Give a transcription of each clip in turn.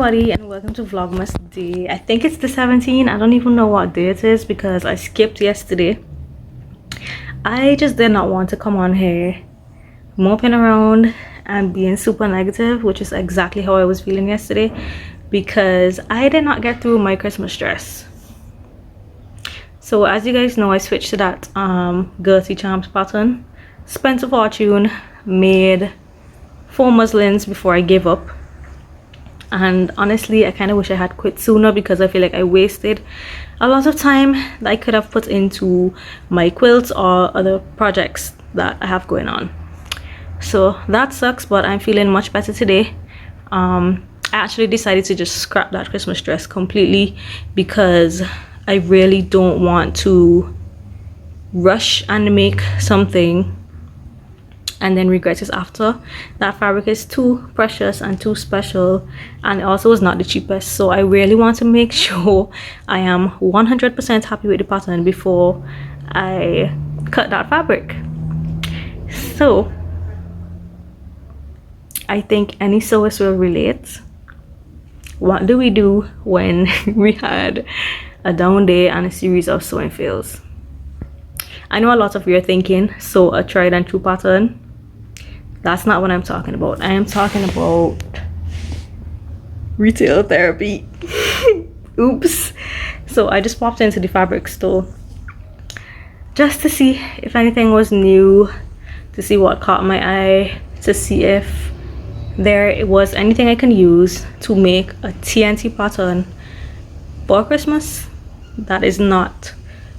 everybody, and welcome to Vlogmas day. I think it's the 17th. I don't even know what day it is because I skipped yesterday. I just did not want to come on here moping around and being super negative, which is exactly how I was feeling yesterday, because I did not get through my Christmas dress. So as you guys know, I switched to that Gertie Champs pattern, spent a fortune, made 4 muslins before I gave up. And honestly, I kind of wish I had quit sooner because I feel like I wasted a lot of time that I could have put into my quilts or other projects that I have going on. So that sucks, but I'm feeling much better today. I actually decided to just scrap that Christmas dress completely because I really don't want to rush and make something and then regret it after. That fabric is too precious and too special, and it also is not the cheapest, so I really want to make sure I am 100% happy with the pattern before I cut that fabric. So I think any sewers will relate. What do we do when we had a down day and a series of sewing fails? I know a lot of you are thinking, sew a tried and true pattern. That's not what I'm talking about. I am talking about retail therapy. Oops. So I just popped into the fabric store just to see if anything was new, to see what caught my eye, to see if there was anything I can use to make a TNT pattern for Christmas that is not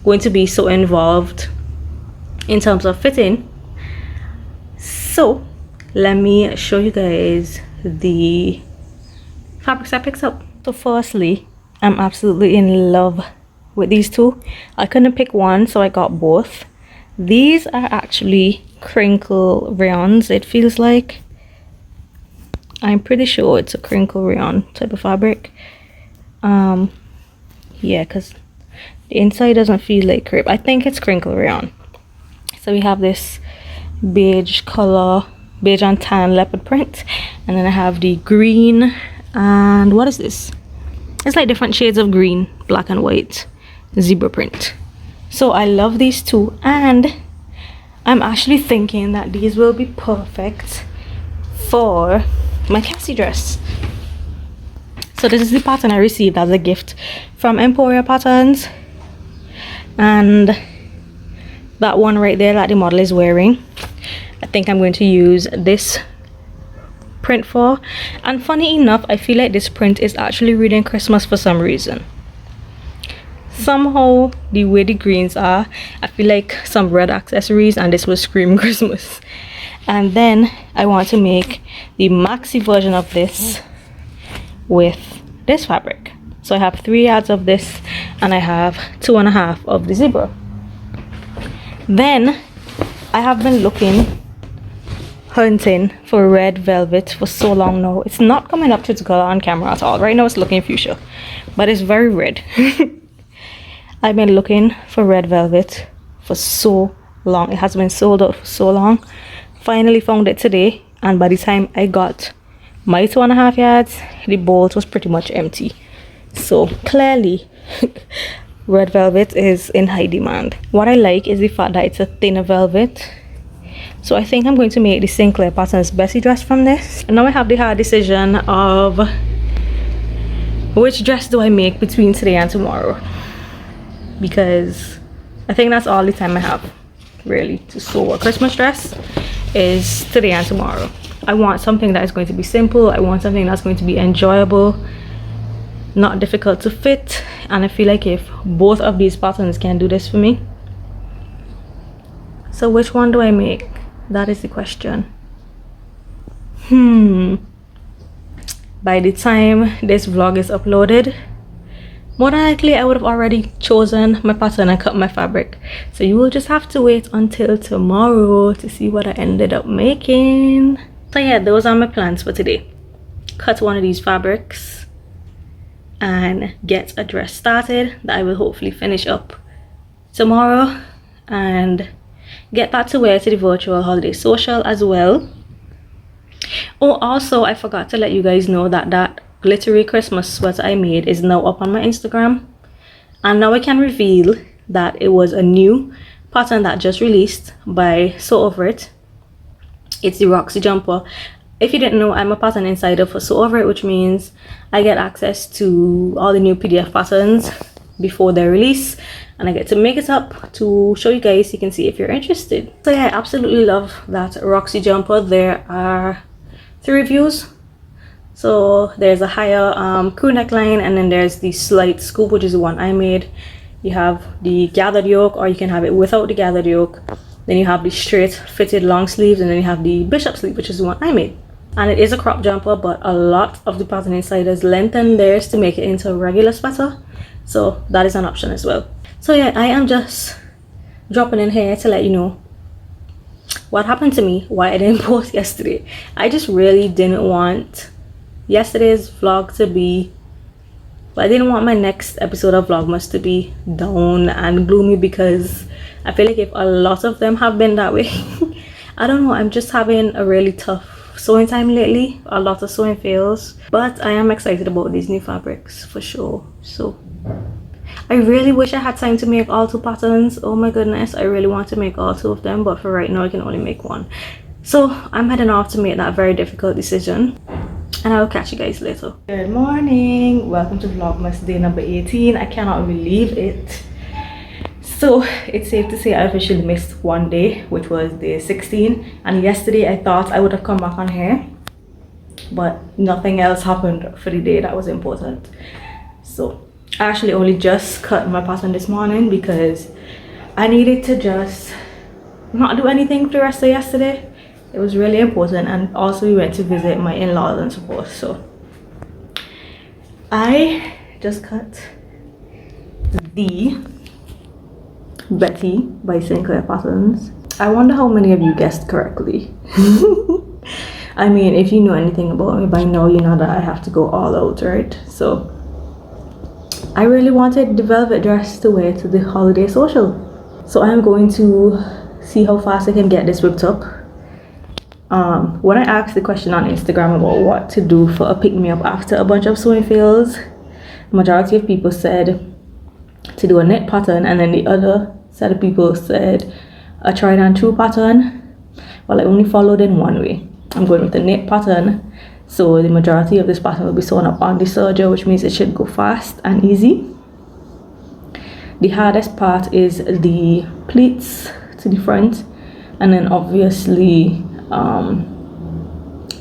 going to be so involved in terms of fitting. So let me show you guys the fabrics I picked up. So firstly, I'm absolutely in love with these two. I couldn't pick one, so I got both. These are actually crinkle rayons, it feels like. I'm pretty sure it's a crinkle rayon type of fabric. Yeah, because the inside doesn't feel like crepe. I think it's crinkle rayon. So we have this beige color, beige and tan leopard print, and then I have the green, and what is this? It's like different shades of green, black and white zebra print. So I love these two, and I'm actually thinking that these will be perfect for my Cassie dress. So this is the pattern I received as a gift from Emporia Patterns, and that one right there that the model is wearing, I think I'm going to use this print for. And funny enough, I feel like this print is actually reading Christmas for some reason. Somehow the way the greens are, I feel like some red accessories, and this will scream Christmas. And then I want to make the maxi version of this with this fabric. So I have 3 yards of this, and I have 2.5 of the zebra. Then I have been hunting for red velvet for so long now. It's not coming up to the color on camera at all. Right now it's looking fuchsia, but it's very red. I've been looking for red velvet for so long. It has been sold out for so long. Finally found it today, and by the time I got my 2.5 yards, the bolt was pretty much empty. So clearly red velvet is in high demand. What I like is the fact that it's a thinner velvet. So I think I'm going to make the Sinclair Patterns Bessie dress from this. And now I have the hard decision of which dress do I make between today and tomorrow, because I think that's all the time I have really to sew a Christmas dress is today and tomorrow. I want something that is going to be simple. I want something that's going to be enjoyable, not difficult to fit, and I feel like if both of these patterns can do this for me. So which one do I make? That is the question. By the time this vlog is uploaded, more than likely I would have already chosen my pattern and cut my fabric. So you will just have to wait until tomorrow to see what I ended up making. So yeah, those are my plans for today. Cut one of these fabrics and get a dress started that I will hopefully finish up tomorrow, and get that to wear to the virtual holiday social as well. Oh, also I forgot to let you guys know that that glittery Christmas sweater I made is now up on my Instagram, and now I can reveal that it was a new pattern that just released by Sew Over It. It's the Roxy jumper. If you didn't know, I'm a pattern insider for Sew Over It, which means I get access to all the new PDF patterns before their release, and I get to make it up to show you guys. You can see if you're interested. So yeah, I absolutely love that Roxy jumper. There are 3 reviews. So there's a higher crew neckline, and then there's the slight scoop, which is the one I made. You have the gathered yoke, or you can have it without the gathered yoke. Then you have the straight fitted long sleeves, and then you have the bishop sleeve, which is the one I made. And it is a crop jumper, but a lot of the pattern insiders lengthen theirs to make it into a regular sweater, so that is an option as well. So yeah, I am just dropping in here to let you know what happened to me, why I didn't post yesterday. I just really didn't want yesterday's vlog to be, but I didn't want my next episode of Vlogmas to be down and gloomy, because I feel like if a lot of them have been that way, I don't know, I'm just having a really tough sewing time lately, a lot of sewing fails, but I am excited about these new fabrics for sure. So I really wish I had time to make all 2 patterns. Oh my goodness, I really want to make all 2 of them, but for right now I can only make 1. So I'm heading off to make that very difficult decision, and I'll catch you guys later. Good morning, welcome to Vlogmas day number 18. I cannot believe it. So it's safe to say I officially missed 1 day, which was day 16, and yesterday I thought I would have come back on here, but nothing else happened for the day that was important. So I actually only just cut my pattern this morning because I needed to just not do anything for the rest of yesterday. It was really important, and also we went to visit my in-laws and so forth. So I just cut the Betty by Sinclair patterns. I wonder how many of you guessed correctly. I mean, if you know anything about me by now, you know that I have to go all out, right? So I really wanted the velvet dress to wear to the holiday social. So I am going to see how fast I can get this whipped up. When I asked the question on Instagram about what to do for a pick-me-up after a bunch of sewing fails, the majority of people said to do a knit pattern, and then the other set of people said a tried and true pattern. Well, I only followed in one way. I'm going with the knit pattern, so the majority of this pattern will be sewn up on the serger, which means it should go fast and easy. The hardest part is the pleats to the front, and then obviously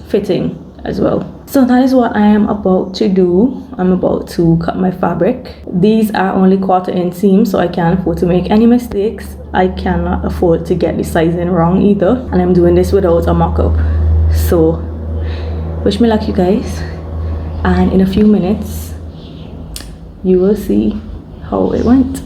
fitting as well. So that is what I am about to do. I'm about to cut my fabric. These are only 1/4 inch seams, so I can't afford to make any mistakes. I cannot afford to get the sizing wrong either, and I'm doing this without a mock-up. So wish me luck, you guys, and in a few minutes you will see how it went.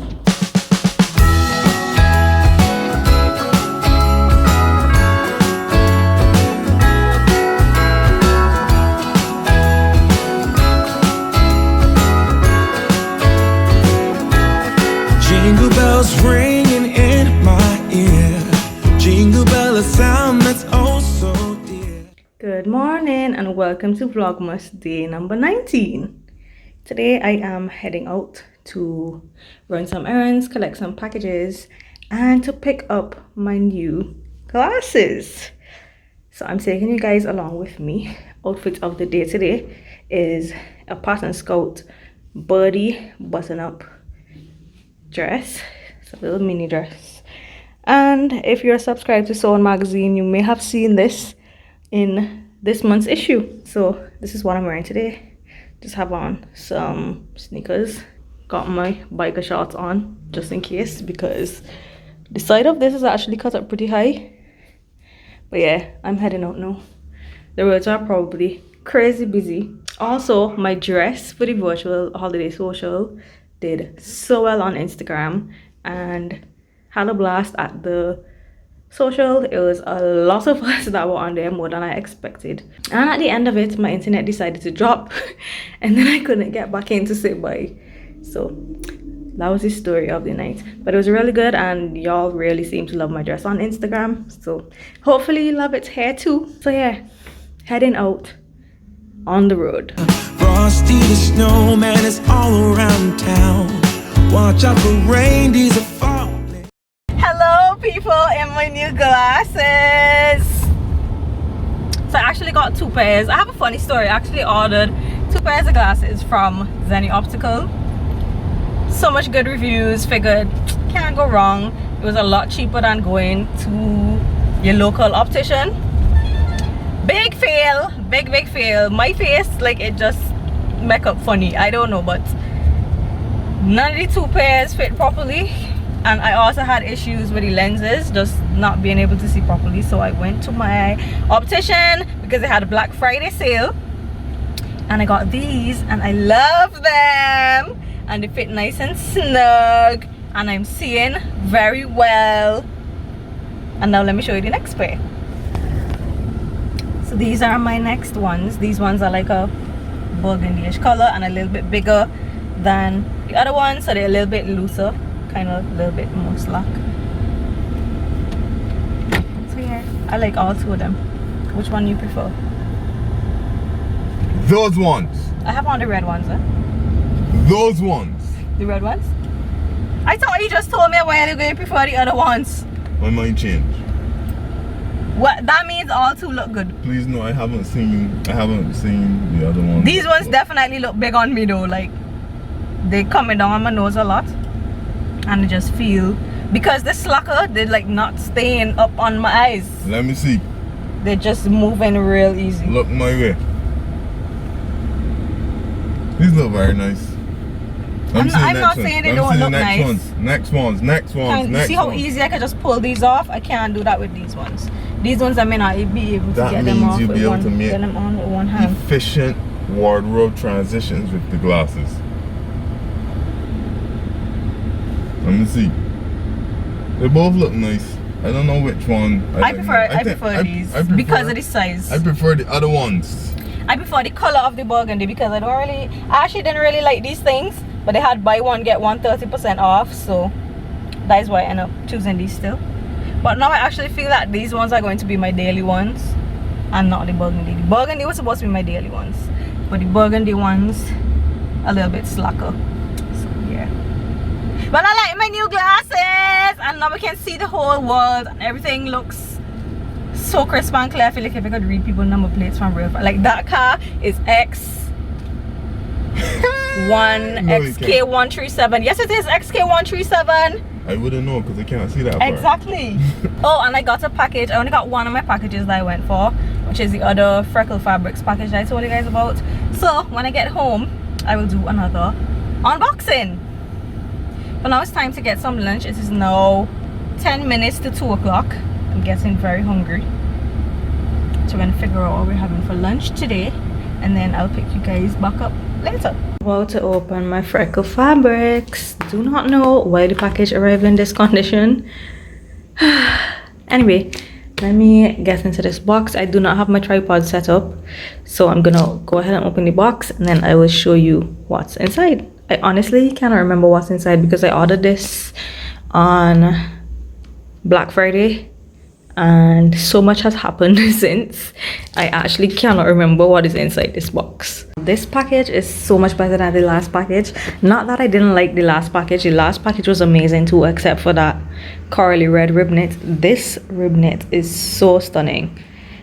Jingle bells ringing in my ear. Jingle bell, a sound that's oh so dear. Good morning and welcome to Vlogmas day number 19. Today I am heading out to run some errands, collect some packages, and to pick up my new glasses. So I'm taking you guys along with me. Outfit of the day today is a Pattern Scout birdie button-up dress. It's a little mini dress, and if you're subscribed to Sew magazine, you may have seen this in this month's issue. So this is what I'm wearing today. Just have on some sneakers, got my biker shorts on just in case, because the side of this is actually cut up pretty high. But yeah, I'm heading out now. The roads are probably crazy busy. Also, my dress for the virtual holiday social did so well on Instagram and had a blast at the social. It was a lot of us that were on there, more than I expected. And at the end of it, my internet decided to drop and then I couldn't get back in to say bye. So that was the story of the night. But it was really good, and y'all really seem to love my dress on Instagram. So hopefully you love it here too. So yeah, heading out on the road. Frosty the snowman is all around town. Watch out for reindeers are falling. Hello people in my new glasses. So I actually got 2 pairs. I have a funny story. I actually ordered 2 pairs of glasses from Zenny Optical. So much good reviews, figured can't go wrong. It was a lot cheaper than going to your local optician. Big fail, big fail. My face, like, it just make up funny. I don't know, but none of the 2 pairs fit properly, and I also had issues with the lenses, just not being able to see properly. So I went to my optician because they had a Black Friday sale, and I got these, and I love them, and they fit nice and snug, and I'm seeing very well. And now let me show you the next pair. So these are my next ones. These ones are like a burgundy-ish color and a little bit bigger than the other ones, so they're a little bit looser, kind of a little bit more slack. So yeah, I like all 2 of them. Which one you prefer? Those ones. I have on the red ones, huh? Those ones. The red ones? I thought you just told me a while ago you prefer the other ones. My mind changed. What? That means all 2 look good. Please no, I haven't seen the other ones. These ones definitely look big on me though. Like, they coming down on my nose a lot, and I just feel, because the slacker, they're like not staying up on my eyes. Let me see. They're just moving real easy. Look my way. These look very nice. I'm not saying they don't look nice. Next ones. See how easy I can just pull these off? I can't do that with these ones. These ones I may not be able to get them off with one, get them on with one hand. Efficient wardrobe transitions with the glasses. Let me see. They both look nice. I don't know which one. I prefer these because of the size. I prefer the other ones. I prefer the color of the burgundy because I actually didn't really like these things, but they had buy one get one 30% off, so that is why I ended up choosing these still. But now I actually feel that these ones are going to be my daily ones and not the burgundy. The burgundy was supposed to be my daily ones, but the burgundy ones a little bit slacker. So yeah. But I like my new glasses, and now we can see the whole world and everything looks so crisp and clear. I feel like if I could read people's number plates from real, like that car is XK137. Yes, it is XK137. I wouldn't know because I can't see that far. Exactly. Oh, and I got a package. I only got one of my packages that I went for, which is the other Freckle Fabrics package that I told you guys about. So when I get home, I will do another unboxing. But now it's time to get some lunch. It is now 10 minutes to 2 o'clock. I'm getting very hungry. So we're gonna figure out what we're having for lunch today, and then I'll pick you guys back up later. About to open my Freckle Fabrics. Do not know why the package arrived in this condition. Anyway, let me get into this box. I do not have my tripod set up, so I'm gonna go ahead and open the box, and then I will show you what's inside. I honestly cannot remember what's inside because I ordered this on Black Friday, and so much has happened since. I actually cannot remember what is inside this box. This package is so much better than the last package. Not that I didn't like the last package. The last package was amazing too, except for that corally red rib knit. This rib knit is so stunning.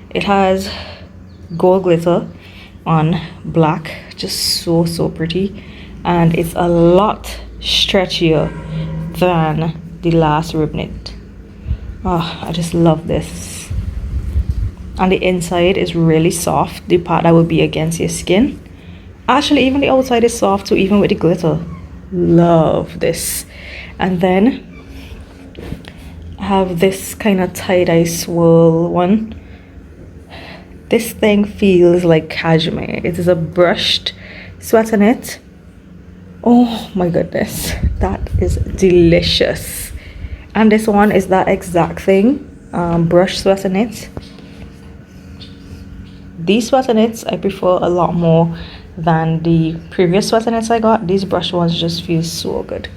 It has gold glitter on black, just so pretty, and it's a lot stretchier than the last rib knit. Oh, I just love this. And the inside is really soft, the part that will be against your skin. Actually, even the outside is soft too, even with the glitter. Love this. And then I have this kind of tie-dye swirl one. This thing feels like cashmere. It is a brushed sweater knit. Oh my goodness, that is delicious. And this one is that exact thing, brushed sweater knit. These sweater knits I prefer a lot more than the previous sweater knits I got. These brushed ones just feel so good.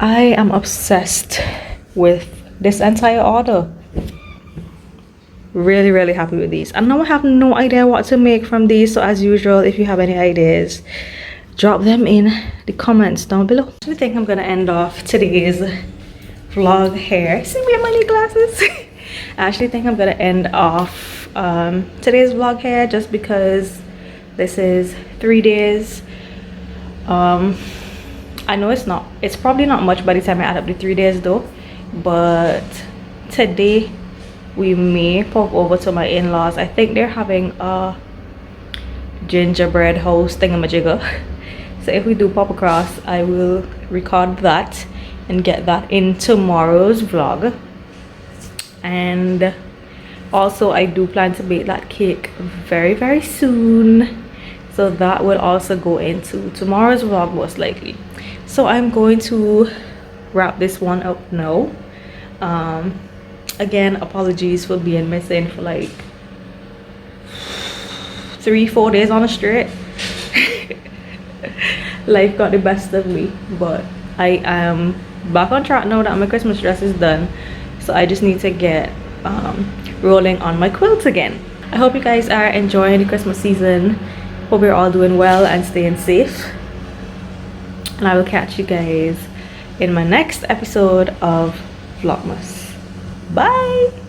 I am obsessed with this entire order. really happy with these. And now I have no idea what to make from these, so as usual, if you have any ideas, drop them in the comments down below. I think I'm gonna end off today's vlog here. See me in my new glasses. I actually think I'm gonna end off today's vlog here, just because this is 3 days. I know it's probably not much by the time I add up the 3 days though, but today we may pop over to my in-laws. I think they're having a gingerbread house thingamajigger. So if we do pop across, I will record that and get that in tomorrow's vlog. And also I do plan to bake that cake very soon, so that will also go into tomorrow's vlog most likely. So I'm going to wrap this one up now. Again, apologies for being missing for like 3-4 days on a straight. Life got the best of me, but I am back on track now that my Christmas dress is done. So I just need to get rolling on my quilts again. I hope you guys are enjoying the Christmas season. Hope you're all doing well and staying safe. And I will catch you guys in my next episode of Vlogmas. Bye!